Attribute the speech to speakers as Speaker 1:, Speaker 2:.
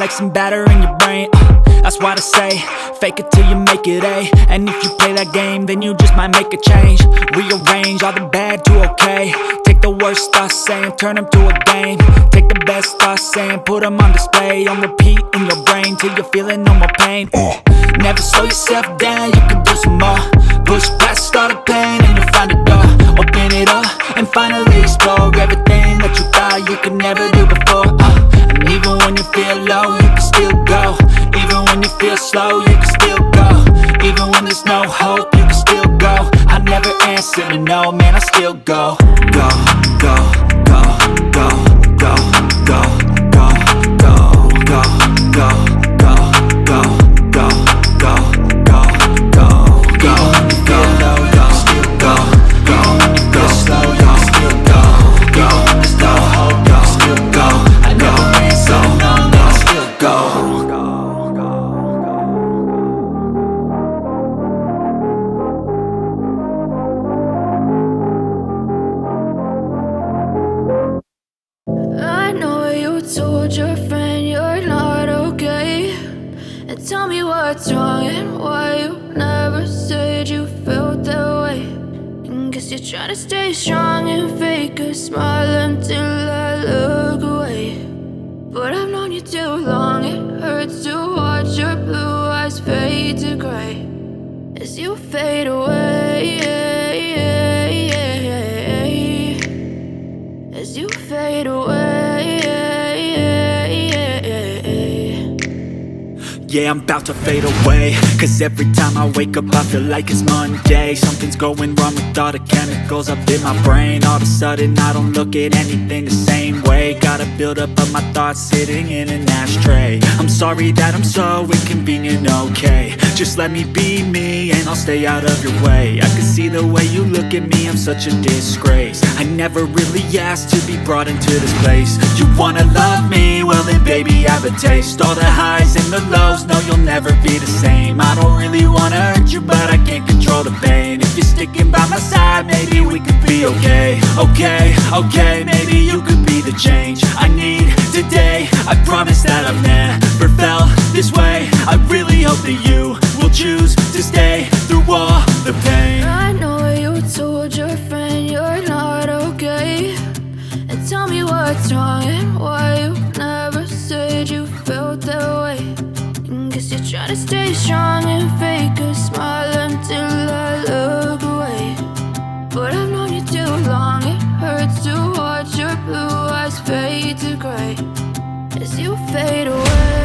Speaker 1: like some batter in your brain. That's why I say, fake it till you make it A. And if you play that game, then you just might make a change. Rearrange all the bad to okay. Take the worst thoughts saying, turn them to a game. Take the best thoughts saying, put them on display. On repeat in your brain till you're feeling no more pain. Never slow yourself down, you can do some more. Push past all the pain and you'll find a door. Open it up and finally explore everything that you thought you could never do before. And even when you feel low, you can still go. Even when you feel slow, you can still go. Even when there's no hope, you can still go. I never answer to no, man, I still go. Go, go, go, go, go, go, go, go, go, go, go, go, go, go, go, go, go. Even when you feel low, you can still go. Go, go, slow, you can still go. Go, there's no hope, you can still go. I never answer to no, man, I still go.
Speaker 2: I know you told your friend you're not okay, and tell me what's wrong and why you never said you felt that way. And guess you're trying to stay strong and fake a smile until I look away. But I've known you too long, it hurts to watch your blue eyes fade to gray as you fade away. As you fade away.
Speaker 1: Yeah, I'm about to fade away, cause every time I wake up I feel like it's Monday. Something's going wrong with all the chemicals up in my brain. All of a sudden I don't look at anything the same way. Got a buildup of my thoughts sitting in an ashtray. I'm sorry that I'm so inconvenient, okay. Just let me be me and I'll stay out of your way. I can see the way you look at me, I'm such a disgrace. I never really asked to be brought into this place. You wanna love me? Well then baby I have a taste. All the highs and the lows, no you'll never be the same. I don't really wanna hurt you but I can't control the pain. If you're sticking by my side, maybe we could be okay. Okay, okay, maybe you could be the change I need today. I promise that I've never felt this way. I really hope that you will choose to stay through all the pain.
Speaker 2: I know you told your friend you're not okay, and tell me what's wrong and why you never said you felt that way. And guess you're trying to stay strong and fake a smile until I look away. But I've known you too long, it hurts to watch your blue eyes fade to gray as you fade away.